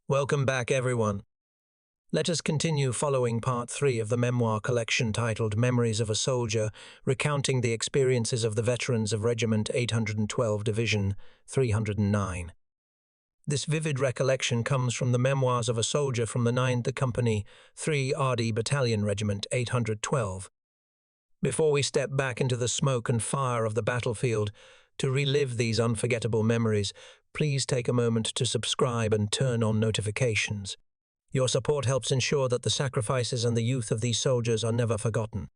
Welcome back, everyone. Let us continue following part 3 of the memoir collection titled Memories of a Soldier, recounting the experiences of the veterans of Regiment 812 Division 309. This vivid recollection comes from the memoirs of a soldier from the 9th Company, 3 RD Battalion Regiment 812. Before we step back into the smoke and fire of the battlefield to relive these unforgettable memories, please take a moment to subscribe and turn on notifications. Your support helps ensure that the sacrifices and the youth of these soldiers are never forgotten.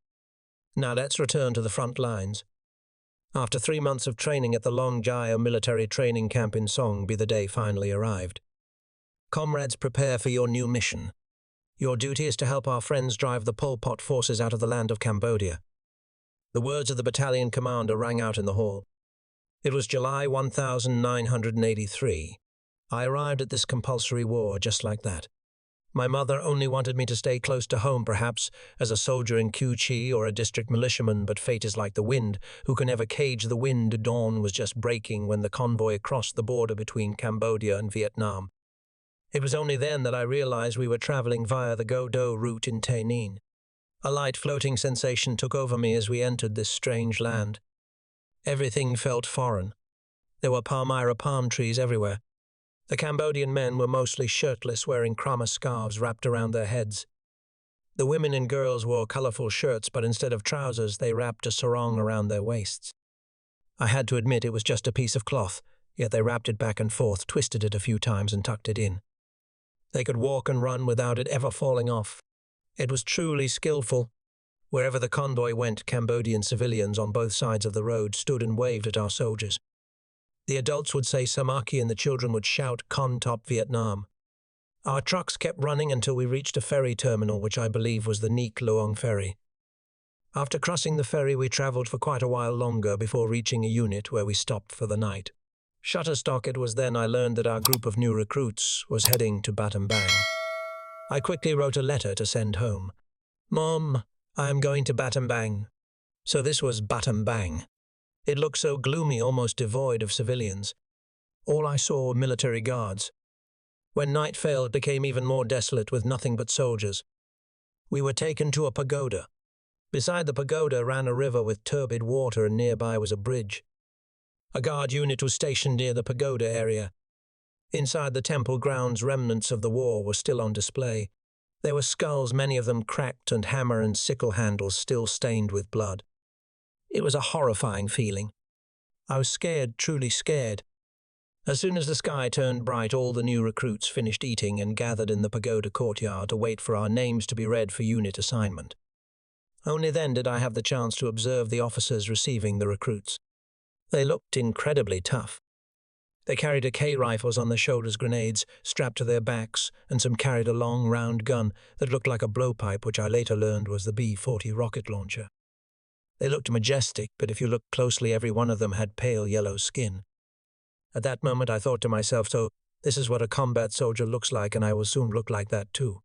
Now let's return to the front lines. After 3 months of training at the Long Jaya military training camp in Songbi, the day finally arrived. Comrades, prepare for your new mission. Your duty is to help our friends drive the Pol Pot forces out of the land of Cambodia. The words of the battalion commander rang out in the hall. It was July 1983. I arrived at this compulsory war just like that. My mother only wanted me to stay close to home, perhaps as a soldier in Q-Chi or a district militiaman, but fate is like the wind. Who can ever cage the wind? Dawn was just breaking when the convoy crossed the border between Cambodia and Vietnam. It was only then that I realized we were traveling via the Go Dau route in Tay Ninh. A light floating sensation took over me as we entered this strange land. Everything felt foreign. There were Palmyra palm trees everywhere. The Cambodian men were mostly shirtless, wearing Krama scarves wrapped around their heads. The women and girls wore colorful shirts, but instead of trousers, they wrapped a sarong around their waists. I had to admit it was just a piece of cloth, yet they wrapped it back and forth, twisted it a few times and tucked it in. They could walk and run without it ever falling off. It was truly skillful. Wherever the convoy went, Cambodian civilians on both sides of the road stood and waved at our soldiers. The adults would say Samaki and the children would shout Con Top Vietnam. Our trucks kept running until we reached a ferry terminal, which I believe was the Neak Loeung ferry. After crossing the ferry, we travelled for quite a while longer before reaching a unit where we stopped for the night. Shutterstock, it was then I learned that our group of new recruits was heading to Battambang. I quickly wrote a letter to send home. Mom, I am going to Battambang. So this was Battambang. It looked so gloomy, almost devoid of civilians. All I saw were military guards. When night fell, it became even more desolate with nothing but soldiers. We were taken to a pagoda. Beside the pagoda ran a river with turbid water, and nearby was a bridge. A guard unit was stationed near the pagoda area. Inside the temple grounds, remnants of the war were still on display. There were skulls, many of them cracked, and hammer and sickle handles still stained with blood. It was a horrifying feeling. I was scared, truly scared. As soon as the sky turned bright, all the new recruits finished eating and gathered in the pagoda courtyard to wait for our names to be read for unit assignment. Only then did I have the chance to observe the officers receiving the recruits. They looked incredibly tough. They carried AK rifles on their shoulders, grenades strapped to their backs, and some carried a long, round gun that looked like a blowpipe, which I later learned was the B-40 rocket launcher. They looked majestic, but if you looked closely, every one of them had pale yellow skin. At that moment, I thought to myself, so this is what a combat soldier looks like, and I will soon look like that too.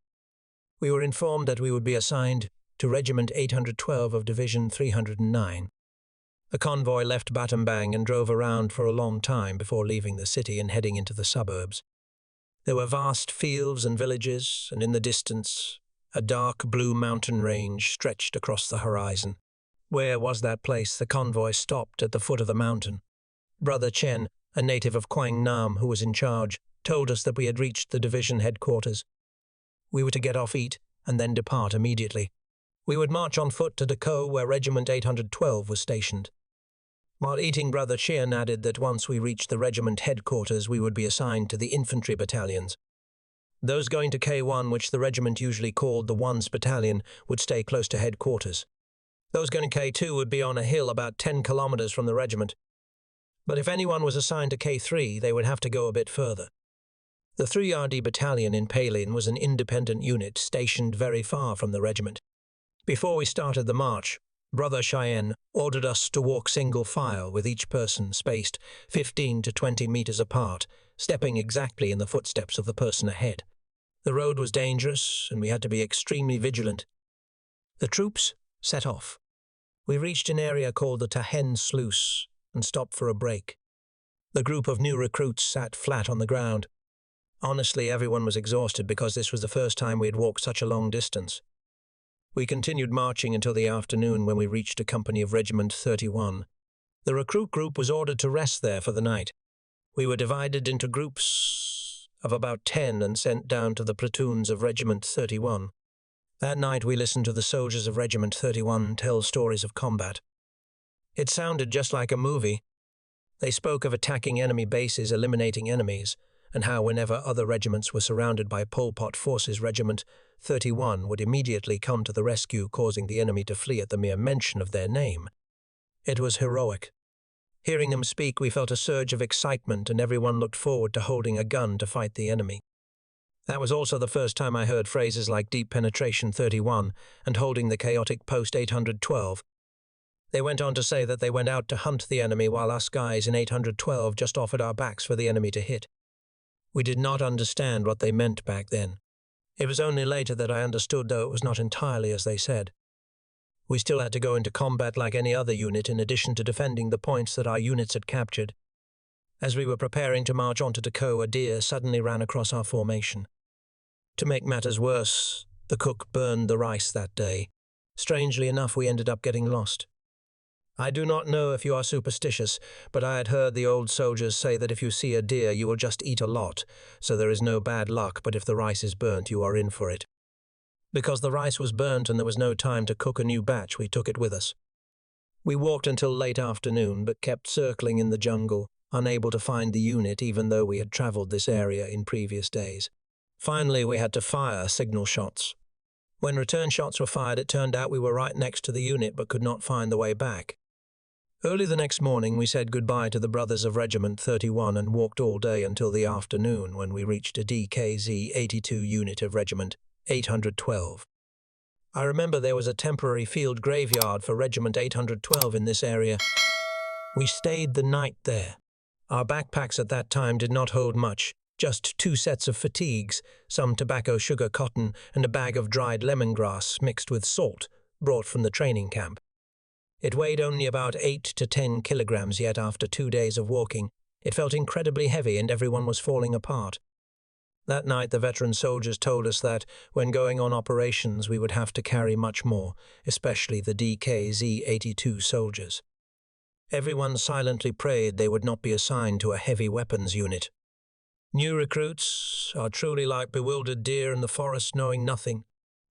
We were informed that we would be assigned to Regiment 812 of Division 309. The convoy left Battambang and drove around for a long time before leaving the city and heading into the suburbs. There were vast fields and villages, and in the distance, a dark blue mountain range stretched across the horizon. Where was that place? The convoy stopped at the foot of the mountain. Brother Chen, a native of Quang Nam who was in charge, told us that we had reached the division headquarters. We were to get off, eat, and then depart immediately. We would march on foot to Dako, where Regiment 812 was stationed. While eating, Brother Chen added that once we reached the regiment headquarters, we would be assigned to the infantry battalions. Those going to K1, which the regiment usually called the 1's Battalion, would stay close to headquarters. Those going to K2 would be on a hill about 10 kilometers from the regiment. But if anyone was assigned to K3, they would have to go a bit further. The 3RD Battalion in Palin was an independent unit stationed very far from the regiment. Before we started the march, Brother Cheyenne ordered us to walk single file, with each person spaced 15 to 20 meters apart, stepping exactly in the footsteps of the person ahead. The road was dangerous, and we had to be extremely vigilant. The troops set off. We reached an area called the Tahen Sluice and stopped for a break. The group of new recruits sat flat on the ground. Honestly, everyone was exhausted because this was the first time we had walked such a long distance. We continued marching until the afternoon when we reached a company of Regiment 31. The recruit group was ordered to rest there for the night. We were divided into groups of about 10 and sent down to the platoons of Regiment 31. That night we listened to the soldiers of Regiment 31 tell stories of combat. It sounded just like a movie. They spoke of attacking enemy bases, eliminating enemies, and how whenever other regiments were surrounded by Pol Pot forces, Regiment 31 would immediately come to the rescue, causing the enemy to flee at the mere mention of their name. It was heroic. Hearing them speak, we felt a surge of excitement, and everyone looked forward to holding a gun to fight the enemy. That was also the first time I heard phrases like Deep Penetration 31 and holding the chaotic Post 812. They went on to say that they went out to hunt the enemy while us guys in 812 just offered our backs for the enemy to hit. We did not understand what they meant back then. It was only later that I understood, though it was not entirely as they said. We still had to go into combat like any other unit, in addition to defending the points that our units had captured. As we were preparing to march on to Go, a deer suddenly ran across our formation. To make matters worse, the cook burned the rice that day. Strangely enough, we ended up getting lost. I do not know if you are superstitious, but I had heard the old soldiers say that if you see a deer, you will just eat a lot, so there is no bad luck, but if the rice is burnt, you are in for it. Because the rice was burnt and there was no time to cook a new batch, we took it with us. We walked until late afternoon, but kept circling in the jungle, unable to find the unit even though we had travelled this area in previous days. Finally, we had to fire signal shots. When return shots were fired, it turned out we were right next to the unit but could not find the way back. Early the next morning, we said goodbye to the brothers of Regiment 31 and walked all day until the afternoon when we reached a DKZ 82 unit of Regiment 812. I remember there was a temporary field graveyard for Regiment 812 in this area. We stayed the night there. Our backpacks at that time did not hold much, just 2 sets of fatigues, some tobacco, sugar, cotton, and a bag of dried lemongrass mixed with salt, brought from the training camp. It weighed only about 8 to 10 kilograms, yet after 2 days of walking, it felt incredibly heavy and everyone was falling apart. That night, the veteran soldiers told us that, when going on operations, we would have to carry much more, especially the DKZ-82 soldiers. Everyone silently prayed they would not be assigned to a heavy weapons unit. New recruits are truly like bewildered deer in the forest, knowing nothing.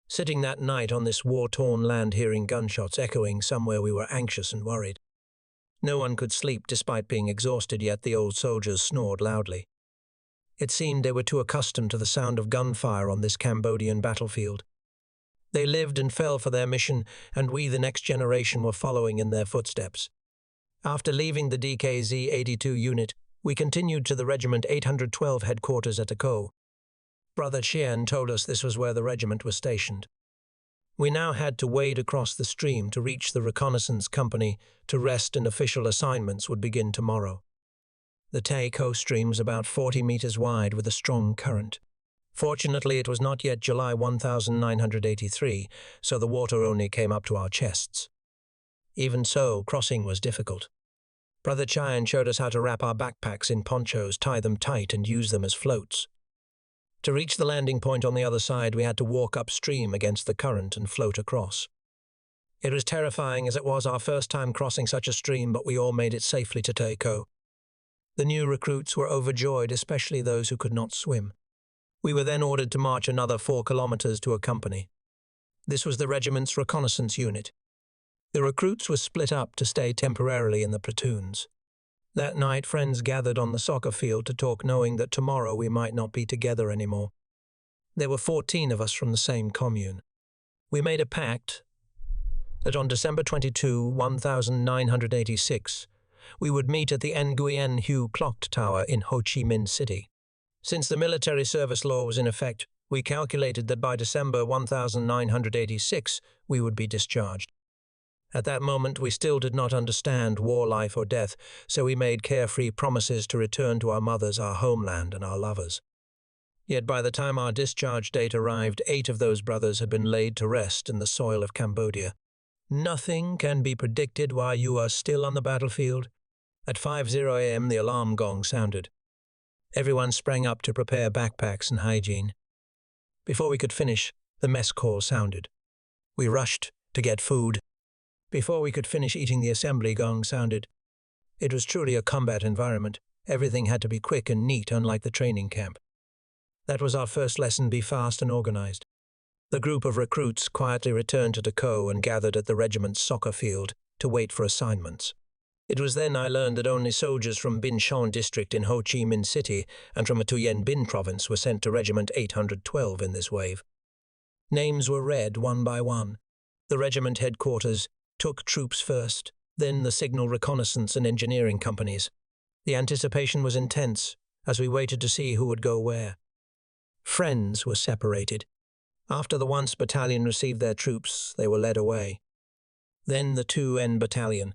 Sitting that night on this war-torn land, hearing gunshots echoing somewhere, we were anxious and worried. No one could sleep despite being exhausted, yet the old soldiers snored loudly. It seemed they were too accustomed to the sound of gunfire on this Cambodian battlefield. They lived and fell for their mission, and we, the next generation, were following in their footsteps. After leaving the DKZ-82 unit, we continued to the Regiment 812 headquarters at Go. Brother Chien told us this was where the regiment was stationed. We now had to wade across the stream to reach the reconnaissance company to rest, and official assignments would begin tomorrow. The Go stream was about 40 meters wide with a strong current. Fortunately, it was not yet July 1983, so the water only came up to our chests. Even so, crossing was difficult. Brother Chien showed us how to wrap our backpacks in ponchos, tie them tight, and use them as floats. To reach the landing point on the other side, we had to walk upstream against the current and float across. It was terrifying, as it was our first time crossing such a stream, but we all made it safely to Go. The new recruits were overjoyed, especially those who could not swim. We were then ordered to march another 4 kilometers to a company. This was the regiment's reconnaissance unit. The recruits were split up to stay temporarily in the platoons. That night, friends gathered on the soccer field to talk, knowing that tomorrow we might not be together anymore. There were 14 of us from the same commune. We made a pact that on December 22, 1986, we would meet at the Nguyen Hue Clock Tower in Ho Chi Minh City. Since the military service law was in effect, we calculated that by December 1986, we would be discharged. At that moment, we still did not understand war, life, or death, so we made carefree promises to return to our mothers, our homeland, and our lovers. Yet by the time our discharge date arrived, 8 of those brothers had been laid to rest in the soil of Cambodia. Nothing can be predicted while you are still on the battlefield. At 5:00 a.m., the alarm gong sounded. Everyone sprang up to prepare backpacks and hygiene. Before we could finish, the mess call sounded. We rushed to get food. Before we could finish eating, the assembly gong sounded. It was truly a combat environment. Everything had to be quick and neat, unlike the training camp. That was our first lesson: be fast and organized. The group of recruits quietly returned to Dako and gathered at the regiment's soccer field to wait for assignments. It was then I learned that only soldiers from Binh Chon district in Ho Chi Minh City and from Thuyen Binh province were sent to Regiment 812 in this wave. Names were read one by one. The regiment headquarters took troops first, then the signal reconnaissance and engineering companies. The anticipation was intense as we waited to see who would go where. Friends were separated. After the once battalion received their troops, they were led away. Then the 2N battalion.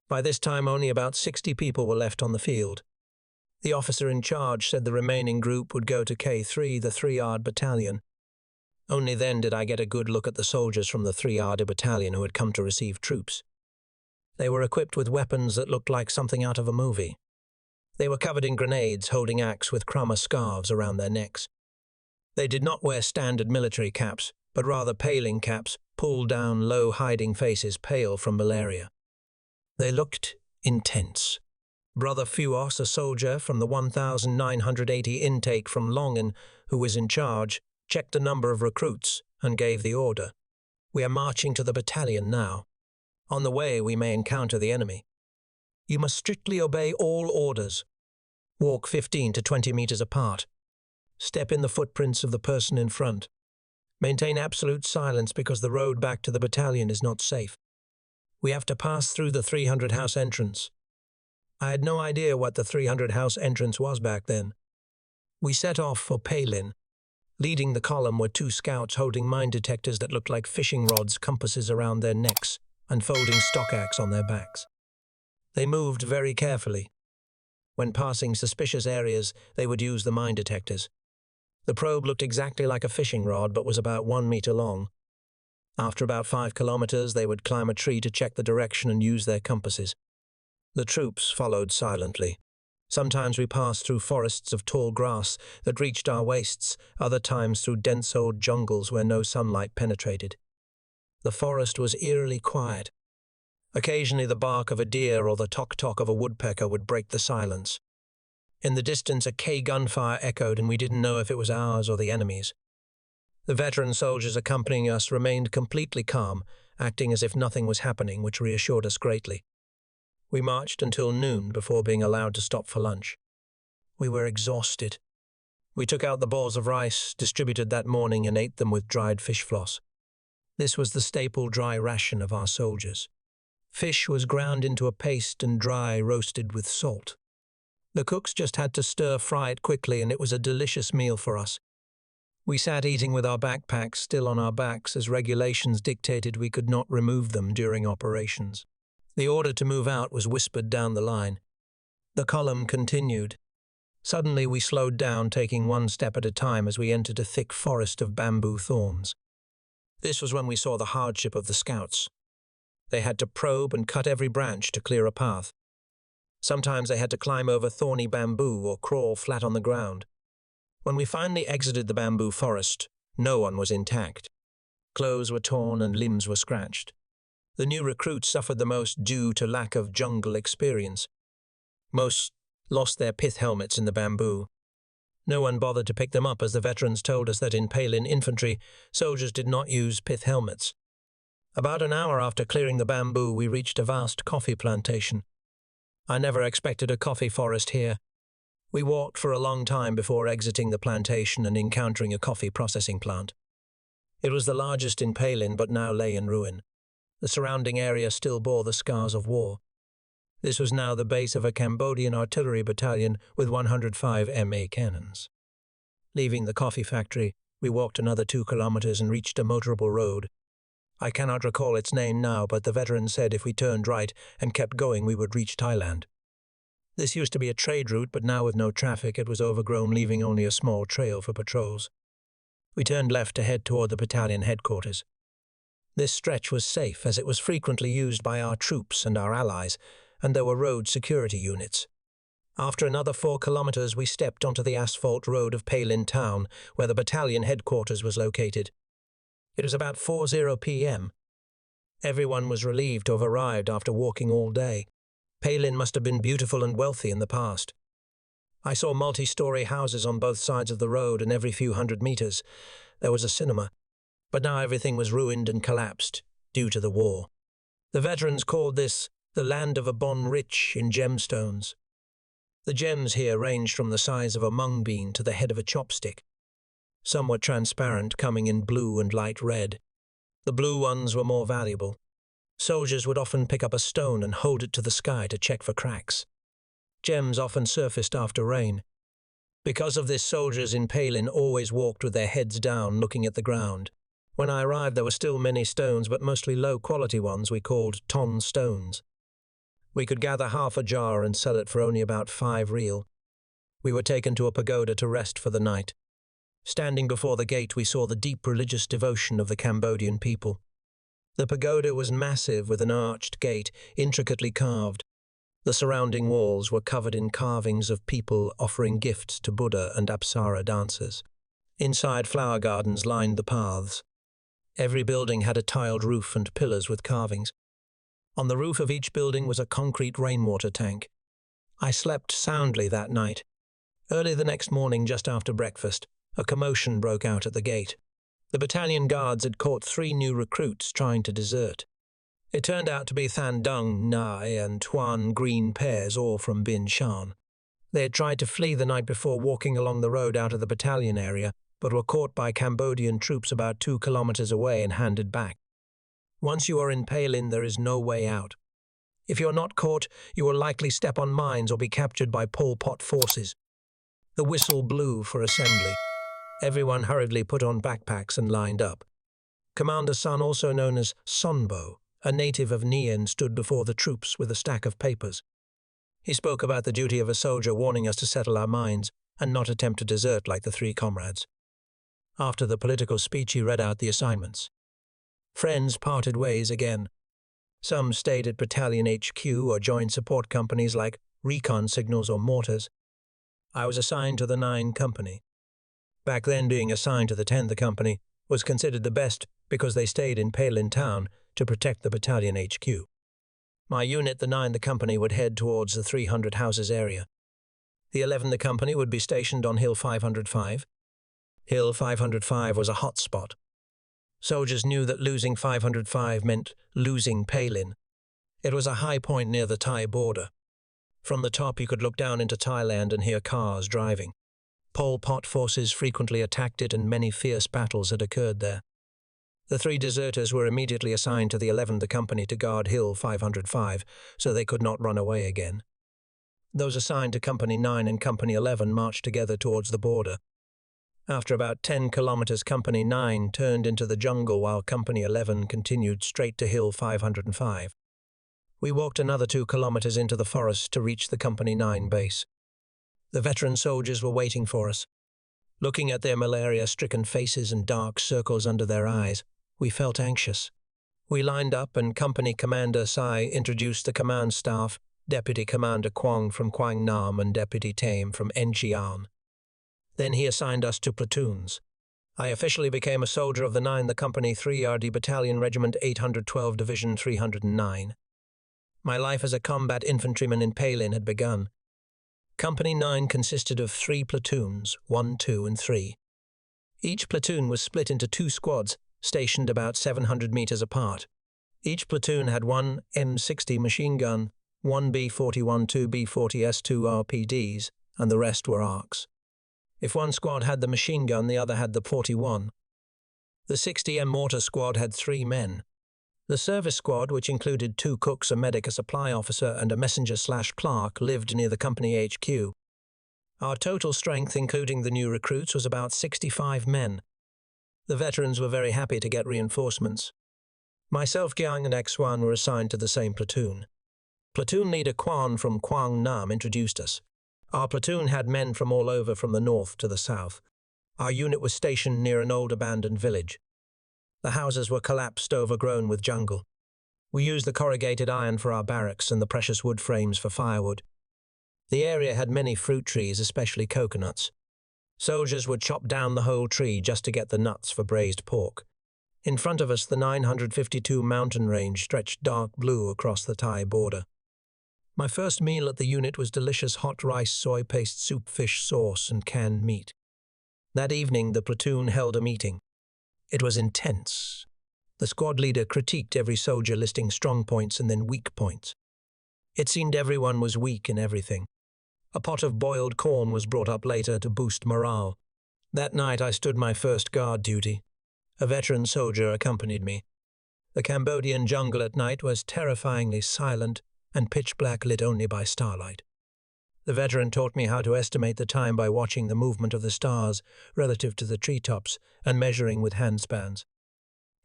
By this time, only about 60 people were left on the field. The officer in charge said the remaining group would go to K3, the 3rd battalion. Only then did I get a good look at the soldiers from the 3rd battalion who had come to receive troops. They were equipped with weapons that looked like something out of a movie. They were covered in grenades, holding axe with Krama scarves around their necks. They did not wear standard military caps, but rather paling caps, pulled down, low, hiding faces pale from malaria. They looked intense. Brother Fuos, a soldier from the 1980 intake from Longan, who was in charge, checked the number of recruits and gave the order. We are marching to the battalion now. On the way, we may encounter the enemy. You must strictly obey all orders. Walk 15 to 20 meters apart. Step in the footprints of the person in front. Maintain absolute silence because the road back to the battalion is not safe. We have to pass through the 300 house entrance. I had no idea what the 300 house entrance was back then. We set off for Palin. Leading the column were 2 scouts holding mine detectors that looked like fishing rods, compasses around their necks, and folding stock axe on their backs. They moved very carefully. When passing suspicious areas, they would use the mine detectors. The probe looked exactly like a fishing rod but was about 1 meter long. After about 5 kilometers, they would climb a tree to check the direction and use their compasses. The troops followed silently. Sometimes we passed through forests of tall grass that reached our waists, other times through dense old jungles where no sunlight penetrated. The forest was eerily quiet. Occasionally the bark of a deer or the tok-tok of a woodpecker would break the silence. In the distance, a gunfire echoed, and we didn't know if it was ours or the enemy's. The veteran soldiers accompanying us remained completely calm, acting as if nothing was happening, which reassured us greatly. We marched until noon before being allowed to stop for lunch. We were exhausted. We took out the balls of rice, distributed that morning, and ate them with dried fish floss. This was the staple dry ration of our soldiers. Fish was ground into a paste and dry roasted with salt. The cooks just had to stir-fry it quickly, and it was a delicious meal for us. We sat eating with our backpacks still on our backs, as regulations dictated we could not remove them during operations. The order to move out was whispered down the line. The column continued. Suddenly we slowed down, taking 1 step at a time as we entered a thick forest of bamboo thorns. This was when we saw the hardship of the scouts. They had to probe and cut every branch to clear a path. Sometimes they had to climb over thorny bamboo or crawl flat on the ground. When we finally exited the bamboo forest, no one was intact. Clothes were torn and limbs were scratched. The new recruits suffered the most due to lack of jungle experience. Most lost their pith helmets in the bamboo. No one bothered to pick them up, as the veterans told us that in Palin infantry, soldiers did not use pith helmets. About an hour after clearing the bamboo, we reached a vast coffee plantation. I never expected a coffee forest here. We walked for a long time before exiting the plantation and encountering a coffee processing plant. It was the largest in Palin, but now lay in ruin. The surrounding area still bore the scars of war. This was now the base of a Cambodian artillery battalion with 105 MA cannons. Leaving the coffee factory, we walked another 2 kilometers and reached a motorable road. I cannot recall its name now, but the veteran said if we turned right and kept going, we would reach Thailand. This used to be a trade route, but now with no traffic, it was overgrown, leaving only a small trail for patrols. We turned left to head toward the battalion headquarters. This stretch was safe, as it was frequently used by our troops and our allies, and there were road security units. After another 4 kilometers, we stepped onto the asphalt road of Palin town, where the battalion headquarters was located. It was about 4:00 p.m. Everyone was relieved to have arrived after walking all day. Palin must have been beautiful and wealthy in the past. I saw multi-story houses on both sides of the road, and every few hundred meters there was a cinema. But now everything was ruined and collapsed due to the war. The veterans called this the land of a bon rich in gemstones. The gems here ranged from the size of a mung bean to the head of a chopstick. Some were transparent, coming in blue and light red. The blue ones were more valuable. Soldiers would often pick up a stone and hold it to the sky to check for cracks. Gems often surfaced after rain. Because of this, soldiers in Palin always walked with their heads down, looking at the ground. When I arrived, there were still many stones, but mostly low-quality ones we called ton stones. We could gather half a jar and sell it for only about 5 real. We were taken to a pagoda to rest for the night. Standing before the gate, we saw the deep religious devotion of the Cambodian people. The pagoda was massive, with an arched gate, intricately carved. The surrounding walls were covered in carvings of people offering gifts to Buddha and Apsara dancers. Inside, flower gardens lined the paths. Every building had a tiled roof and pillars with carvings. On the roof of each building was a concrete rainwater tank. I slept soundly that night. Early the next morning, just after breakfast, a commotion broke out at the gate. The battalion guards had caught 3 new recruits trying to desert. It turned out to be Than Dung Nai and Tuan Green pairs, all from Bin Shan. They had tried to flee the night before, walking along the road out of the battalion area, but were caught by Cambodian troops about 2 kilometers away and handed back. Once you are in Palin, there is no way out. If you are not caught, you will likely step on mines or be captured by Pol Pot forces. The whistle blew for assembly. Everyone hurriedly put on backpacks and lined up. Commander Sun, also known as Sonbo, a native of Nian, stood before the troops with a stack of papers. He spoke about the duty of a soldier, warning us to settle our minds and not attempt to desert like the 3 comrades. After the political speech, he read out the assignments. Friends parted ways again. Some stayed at battalion HQ or joined support companies like recon signals or mortars. I was assigned to the 9 company. Back then, being assigned to the 10th company was considered the best because they stayed in Palin town to protect the battalion HQ. My unit, the 9th company, would head towards the 300 houses area. The 11th company would be stationed on Hill 505. Hill 505 was a hot spot. Soldiers knew that losing 505 meant losing Palin. It was a high point near the Thai border. From the top, you could look down into Thailand and hear cars driving. Pol Pot forces frequently attacked it, and many fierce battles had occurred there. The 3 deserters were immediately assigned to the 11th company to guard Hill 505, so they could not run away again. Those assigned to Company 9 and Company 11 marched together towards the border. After about 10 kilometers, Company 9 turned into the jungle while Company 11 continued straight to Hill 505. We walked another 2 kilometers into the forest to reach the Company 9 base. The veteran soldiers were waiting for us. Looking at their malaria-stricken faces and dark circles under their eyes, we felt anxious. We lined up, and Company Commander Sai introduced the command staff, Deputy Commander Quang from Quang Nam and Deputy Tame from Enchian. Then he assigned us to platoons. I officially became a soldier of the 9th Company 3RD Battalion Regiment 812 Division 309. My life as a combat infantryman in Palin had begun. Company 9 consisted of 3 platoons, 1, 2, and 3. Each platoon was split into 2 squads, stationed about 700 meters apart. Each platoon had 1 M60 machine gun, 1 B41, 2 B40S2 RPDs, and the rest were ARCs. If one squad had the machine gun, the other had the 41. The 60M mortar squad had 3 men. The service squad, which included 2 cooks, a medic, a supply officer, and a messenger/clerk, lived near the company HQ. Our total strength, including the new recruits, was about 65 men. The veterans were very happy to get reinforcements. Myself, Gyang, and X1 were assigned to the same platoon. Platoon leader Quan from Quang Nam introduced us. Our platoon had men from all over, from the north to the south. Our unit was stationed near an old abandoned village. The houses were collapsed, overgrown with jungle. We used the corrugated iron for our barracks and the precious wood frames for firewood. The area had many fruit trees, especially coconuts. Soldiers would chop down the whole tree just to get the nuts for braised pork. In front of us, the 952 mountain range stretched dark blue across the Thai border. My first meal at the unit was delicious hot rice, soy paste soup, fish sauce, and canned meat. That evening, the platoon held a meeting. It was intense. The squad leader critiqued every soldier, listing strong points and then weak points. It seemed everyone was weak in everything. A pot of boiled corn was brought up later to boost morale. That night I stood my first guard duty. A veteran soldier accompanied me. The Cambodian jungle at night was terrifyingly silent and pitch black, lit only by starlight. The veteran taught me how to estimate the time by watching the movement of the stars relative to the treetops and measuring with handspans.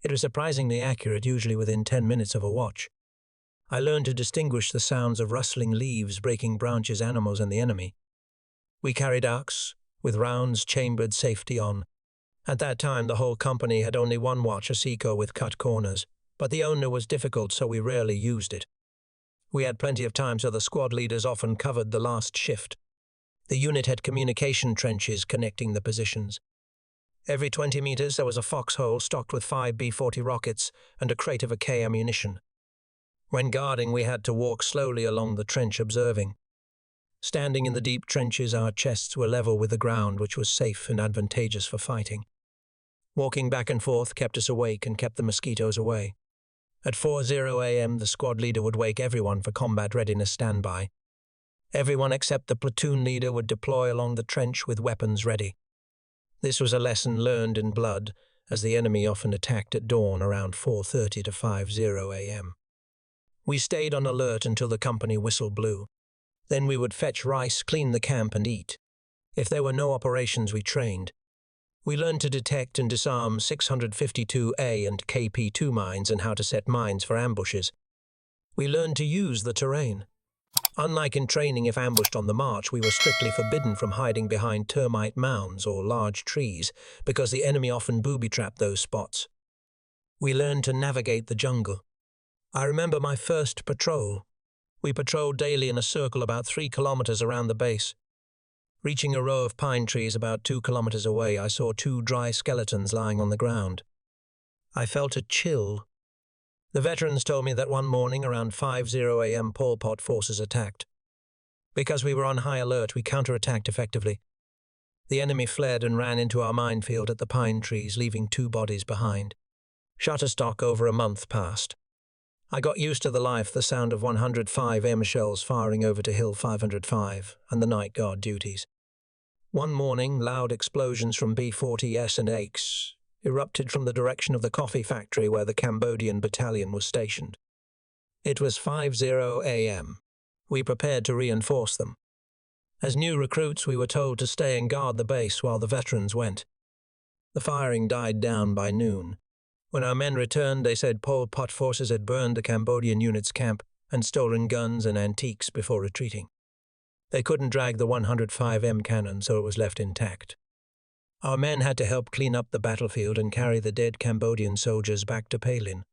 It was surprisingly accurate, usually within 10 minutes of a watch. I learned to distinguish the sounds of rustling leaves, breaking branches, animals, and the enemy. We carried ARCs, with rounds chambered safety on. At that time, the whole company had only one watch, a Seiko with cut corners, but the owner was difficult, so we rarely used it. We had plenty of time, so the squad leaders often covered the last shift. The unit had communication trenches connecting the positions. Every 20 meters, there was a foxhole stocked with 5 B-40 rockets and a crate of AK ammunition. When guarding, we had to walk slowly along the trench, observing. Standing in the deep trenches, our chests were level with the ground, which was safe and advantageous for fighting. Walking back and forth kept us awake and kept the mosquitoes away. At 4:00 a.m., the squad leader would wake everyone for combat readiness standby. Everyone except the platoon leader would deploy along the trench with weapons ready. This was a lesson learned in blood, as the enemy often attacked at dawn around 4:30 to 5:00 a.m. We stayed on alert until the company whistle blew. Then we would fetch rice, clean the camp, and eat. If there were no operations, we trained. We learned to detect and disarm 652A and KP2 mines and how to set mines for ambushes. We learned to use the terrain. Unlike in training, if ambushed on the march, we were strictly forbidden from hiding behind termite mounds or large trees, because the enemy often booby-trapped those spots. We learned to navigate the jungle. I remember my first patrol. We patrolled daily in a circle about 3 kilometers around the base. Reaching a row of pine trees about 2 kilometers away, I saw 2 dry skeletons lying on the ground. I felt a chill. The veterans told me that one morning around 5:00 a.m. Pol Pot forces attacked. Because we were on high alert, we counterattacked effectively. The enemy fled and ran into our minefield at the pine trees, leaving 2 bodies behind. Shutterstock over a month passed. I got used to the life, the sound of 105M shells firing over to Hill 505, and the night guard duties. One morning, loud explosions from B-40S and AIKs erupted from the direction of the coffee factory where the Cambodian battalion was stationed. It was 5:00 a.m. We prepared to reinforce them. As new recruits, we were told to stay and guard the base while the veterans went. The firing died down by noon. When our men returned, they said Pol Pot forces had burned the Cambodian unit's camp and stolen guns and antiques before retreating. They couldn't drag the 105M cannon, so it was left intact. Our men had to help clean up the battlefield and carry the dead Cambodian soldiers back to Palin.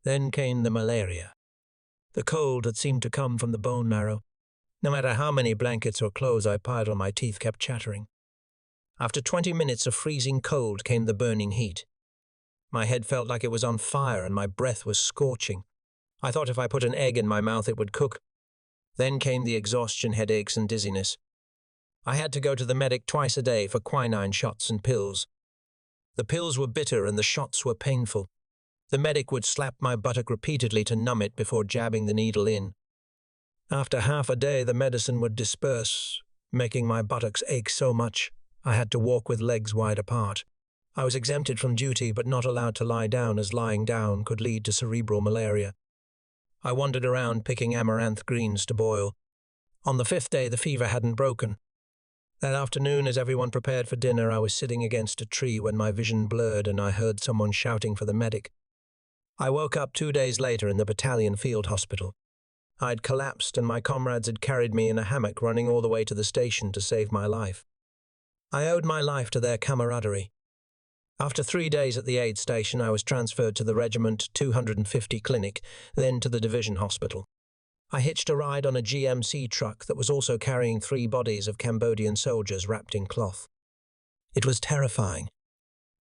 Then came the malaria. The cold that seemed to come from the bone marrow. No matter how many blankets or clothes I piled on, my teeth kept chattering. After 20 minutes of freezing cold came the burning heat. My head felt like it was on fire and my breath was scorching. I thought if I put an egg in my mouth it would cook. Then came the exhaustion, headaches, and dizziness. I had to go to the medic twice a day for quinine shots and pills. The pills were bitter and the shots were painful. The medic would slap my buttock repeatedly to numb it before jabbing the needle in. After half a day, the medicine would disperse, making my buttocks ache so much I had to walk with legs wide apart. I was exempted from duty but not allowed to lie down, as lying down could lead to cerebral malaria. I wandered around picking amaranth greens to boil. On the 5th day, the fever hadn't broken. That afternoon, as everyone prepared for dinner, I was sitting against a tree when my vision blurred and I heard someone shouting for the medic. I woke up 2 days later in the battalion field hospital. I'd collapsed and my comrades had carried me in a hammock, running all the way to the station to save my life. I owed my life to their camaraderie. After 3 days at the aid station, I was transferred to the Regiment 250 clinic, then to the division hospital. I hitched a ride on a GMC truck that was also carrying 3 bodies of Cambodian soldiers wrapped in cloth. It was terrifying.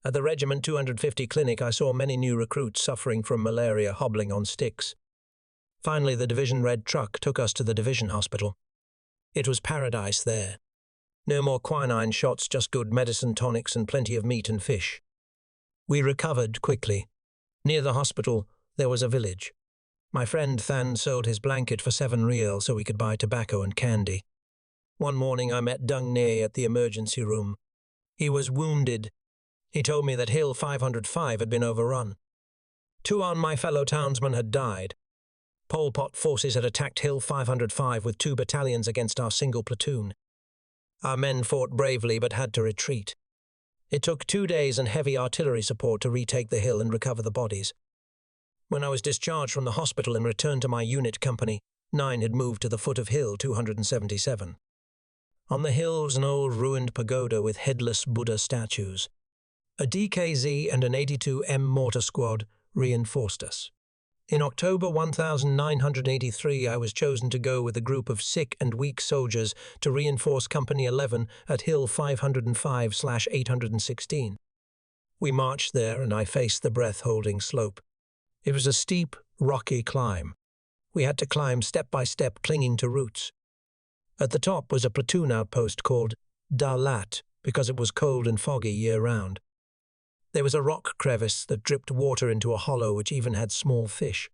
At the Regiment 250 clinic, I saw many new recruits suffering from malaria hobbling on sticks. Finally, the division red truck took us to the division hospital. It was paradise there. No more quinine shots, just good medicine tonics and plenty of meat and fish. We recovered quickly. Near the hospital, there was a village. My friend Than sold his blanket for 7 real so we could buy tobacco and candy. One morning I met Dung Ne at the emergency room. He was wounded. He told me that Hill 505 had been overrun. 2 of my fellow townsmen had died. Pol Pot forces had attacked Hill 505 with 2 battalions against our single platoon. Our men fought bravely but had to retreat. It took 2 days and heavy artillery support to retake the hill and recover the bodies. When I was discharged from the hospital and returned to my unit company, 9 had moved to the foot of Hill 277. On the hill was an old ruined pagoda with headless Buddha statues. A DKZ and an 82M mortar squad reinforced us. In October 1983, I was chosen to go with a group of sick and weak soldiers to reinforce Company 11 at Hill 505/816. We marched there and I faced the breath-holding slope. It was a steep, rocky climb. We had to climb step by step, clinging to roots. At the top was a platoon outpost called Dalat because it was cold and foggy year-round. There was a rock crevice that dripped water into a hollow which even had small fish.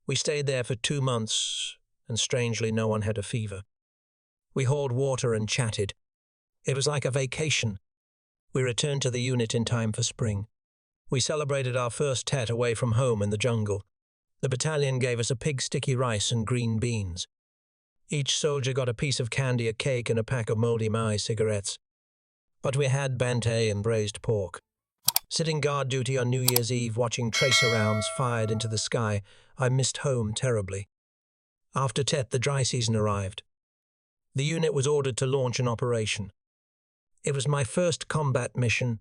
We stayed there for 2 months, and strangely no one had a fever. We hauled water and chatted. It was like a vacation. We returned to the unit in time for spring. We celebrated our first Tet away from home in the jungle. The battalion gave us a pig sticky rice and green beans. Each soldier got a piece of candy, a cake, and a pack of moldy Mai cigarettes. But we had bantay and braised pork. Sitting guard duty on New Year's Eve, watching tracer rounds fired into the sky, I missed home terribly. After Tet, the dry season arrived. The unit was ordered to launch an operation. It was my first combat mission.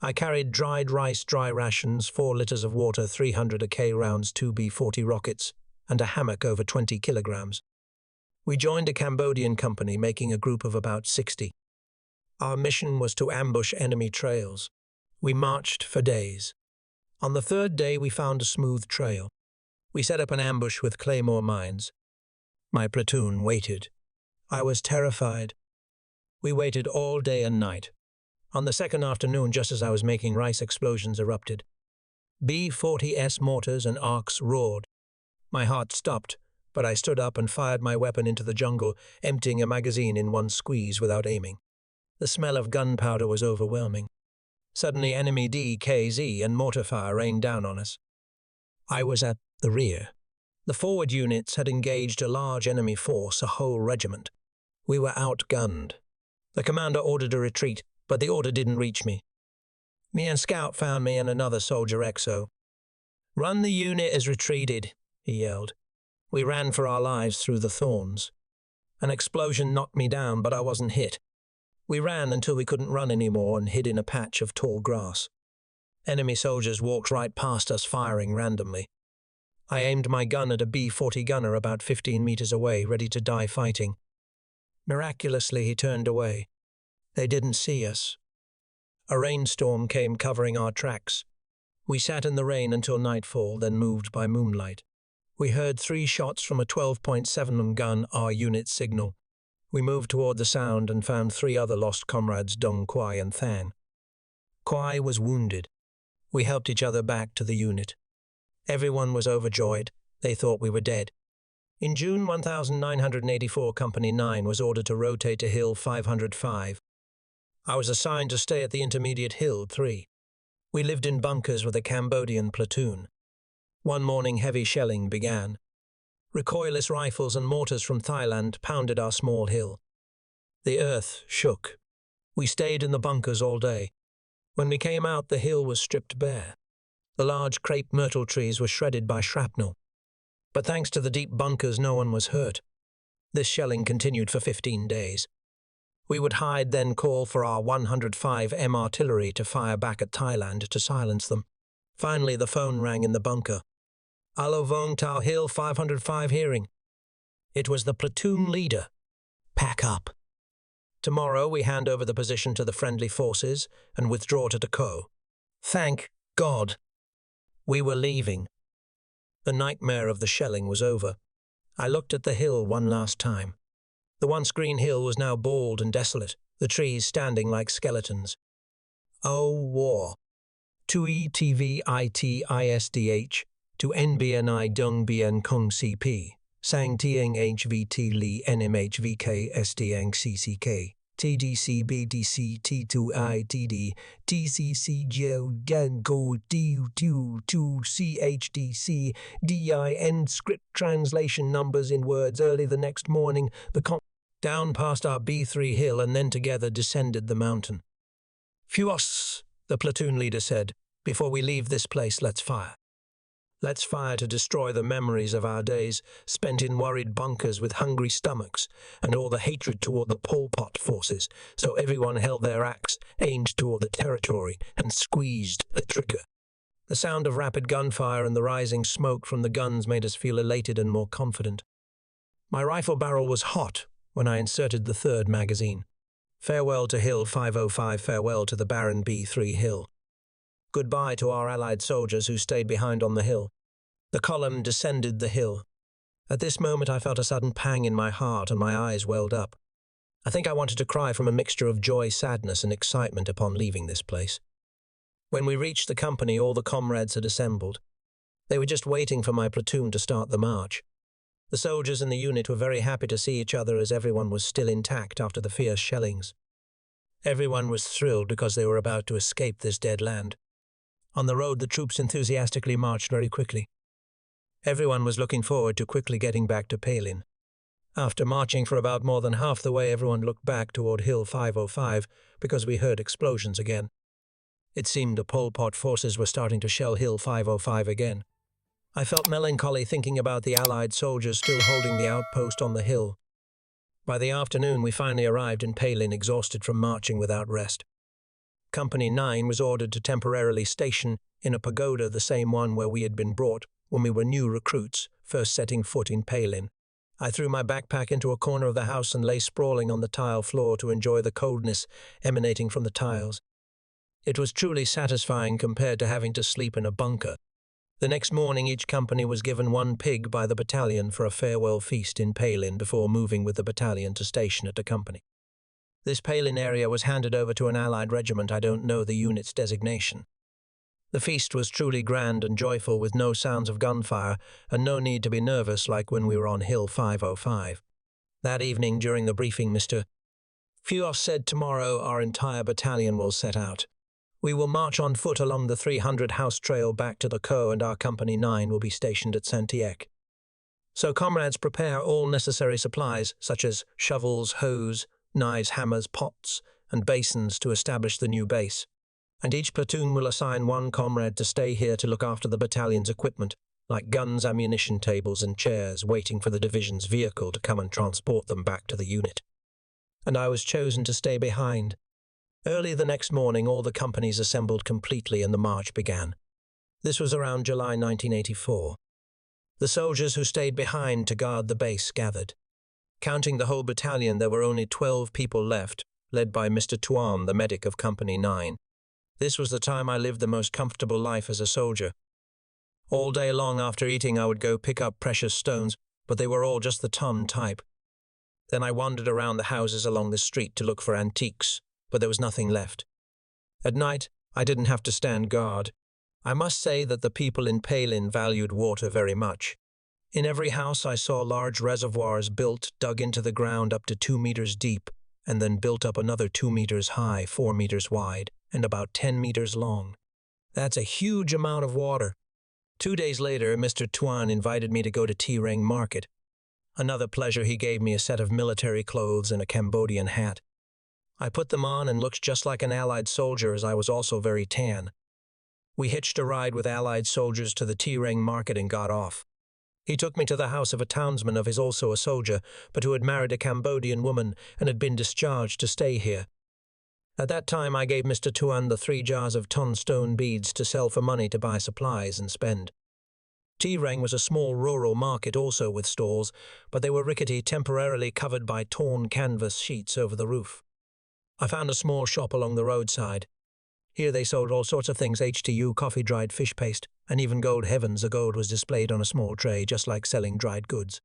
I carried dried rice, dry rations, 4 liters of water, 300 AK rounds, 2 B-40 rockets, and a hammock over 20 kilograms. We joined a Cambodian company, making a group of about 60. Our mission was to ambush enemy trails. We marched for days. On the 3rd day, we found a smooth trail. We set up an ambush with claymore mines. My platoon waited. I was terrified. We waited all day and night. On the 2nd afternoon, just as I was making rice, explosions erupted. B-40S mortars and arcs roared. My heart stopped, but I stood up and fired my weapon into the jungle, emptying a magazine in one squeeze without aiming. The smell of gunpowder was overwhelming. Suddenly, enemy DKZ and mortar fire rained down on us. I was at the rear. The forward units had engaged a large enemy force, a whole regiment. We were outgunned. The commander ordered a retreat, but the order didn't reach me. Me and Scout found me and another soldier XO. "Run, the unit has retreated," he yelled. We ran for our lives through the thorns. An explosion knocked me down, but I wasn't hit. We ran until we couldn't run anymore and hid in a patch of tall grass. Enemy soldiers walked right past us, firing randomly. I aimed my gun at a B-40 gunner about 15 meters away, ready to die fighting. Miraculously, he turned away. They didn't see us. A rainstorm came, covering our tracks. We sat in the rain until nightfall, then moved by moonlight. We heard 3 shots from a 12.7mm gun, our unit's signal. We moved toward the sound and found 3 other lost comrades, Dong Quai and Than. Quai was wounded. We helped each other back to the unit. Everyone was overjoyed. They thought we were dead. In June 1984, Company 9 was ordered to rotate to Hill 505. I was assigned to stay at the intermediate Hill 3. We lived in bunkers with a Cambodian platoon. One morning, heavy shelling began. Recoilless rifles and mortars from Thailand pounded our small hill. The earth shook. We stayed in the bunkers all day. When we came out, the hill was stripped bare. The large crepe myrtle trees were shredded by shrapnel. But thanks to the deep bunkers, no one was hurt. This shelling continued for 15 days. We would hide, then call for our 105M artillery to fire back at Thailand to silence them. Finally, the phone rang in the bunker. "Alo Vong Tau Hill 505 hearing." It was the platoon leader. Pack up. Tomorrow we hand over the position to the friendly forces and withdraw to Dako. Thank God. We were leaving. The nightmare of the shelling was over. I looked at the hill one last time. The once green hill was now bald and desolate, the trees standing like skeletons. Oh, war. To ETVITISDH, to NBNI Dung Bien Kung CP, Sang Tieng HVT Li NMHVK SDang CCK, TDC T2ITD, TCC Geo Gan Go Dau 2 CHDC DIN script translation numbers in words. Early the next morning, down past our B3 hill and then together descended the mountain. Fuos, the platoon leader said, before we leave this place, let's fire. Let's fire to destroy the memories of our days spent in worried bunkers with hungry stomachs and all the hatred toward the Pol Pot forces, so everyone held their axe, aimed toward the territory, and squeezed the trigger. The sound of rapid gunfire and the rising smoke from the guns made us feel elated and more confident. My rifle barrel was hot when I inserted the third magazine. Farewell to Hill 505, farewell to the barren B3 hill. Goodbye to our Allied soldiers who stayed behind on the hill. The column descended the hill. At this moment I felt a sudden pang in my heart and my eyes welled up. I think I wanted to cry from a mixture of joy, sadness, and excitement upon leaving this place. When we reached the company, all the comrades had assembled. They were just waiting for my platoon to start the march. The soldiers in the unit were very happy to see each other as everyone was still intact after the fierce shellings. Everyone was thrilled because they were about to escape this dead land. On the road, the troops enthusiastically marched very quickly. Everyone was looking forward to quickly getting back to Palin. After marching for about more than half the way, everyone looked back toward Hill 505 because we heard explosions again. It seemed the Pol Pot forces were starting to shell Hill 505 again. I felt melancholy thinking about the Allied soldiers still holding the outpost on the hill. By the afternoon, we finally arrived in Palin, exhausted from marching without rest. Company 9 was ordered to temporarily station in a pagoda, the same one where we had been brought when we were new recruits, first setting foot in Palin. I threw my backpack into a corner of the house and lay sprawling on the tile floor to enjoy the coldness emanating from the tiles. It was truly satisfying compared to having to sleep in a bunker. The next morning, each company was given one pig by the battalion for a farewell feast in Palin before moving with the battalion to station at the company. This Palin area was handed over to an Allied regiment. I don't know the unit's designation. The feast was truly grand and joyful, with no sounds of gunfire and no need to be nervous like when we were on Hill 505. That evening, during the briefing, Mr. Fuos said, tomorrow our entire battalion will set out. We will march on foot along the 300 house trail back to the Co, and our Company 9 will be stationed at Santiek. So comrades, prepare all necessary supplies, such as shovels, hose, knives, hammers, pots, and basins to establish the new base. And each platoon will assign one comrade to stay here to look after the battalion's equipment, like guns, ammunition tables, and chairs, waiting for the division's vehicle to come and transport them back to the unit. And I was chosen to stay behind. Early the next morning, all the companies assembled completely and the march began. This was around July 1984. The soldiers who stayed behind to guard the base gathered. Counting the whole battalion, there were only 12 people left, led by Mr. Tuan, the medic of Company 9. This was the time I lived the most comfortable life as a soldier. All day long after eating, I would go pick up precious stones, but they were all just the ton type. Then I wandered around the houses along the street to look for antiques, but there was nothing left. At night, I didn't have to stand guard. I must say that the people in Palin valued water very much. In every house I saw large reservoirs built, dug into the ground up to 2 meters deep, and then built up another 2 meters high, 4 meters wide, and about 10 meters long. That's a huge amount of water. 2 days later, Mr. Tuan invited me to go to Tireng Market. Another pleasure, he gave me a set of military clothes and a Cambodian hat. I put them on and looked just like an Allied soldier, as I was also very tan. We hitched a ride with Allied soldiers to the Tireng Market and got off. He took me to the house of a townsman of his, also a soldier, but who had married a Cambodian woman and had been discharged to stay here. At that time, I gave Mr. Tuan the 3 jars of ton stone beads to sell for money to buy supplies and spend. Tirang was a small rural market also with stalls, but they were rickety, temporarily covered by torn canvas sheets over the roof. I found a small shop along the roadside. Here they sold all sorts of things, HTU, coffee, dried fish paste, and even gold heavens. The gold was displayed on a small tray, just like selling dried goods.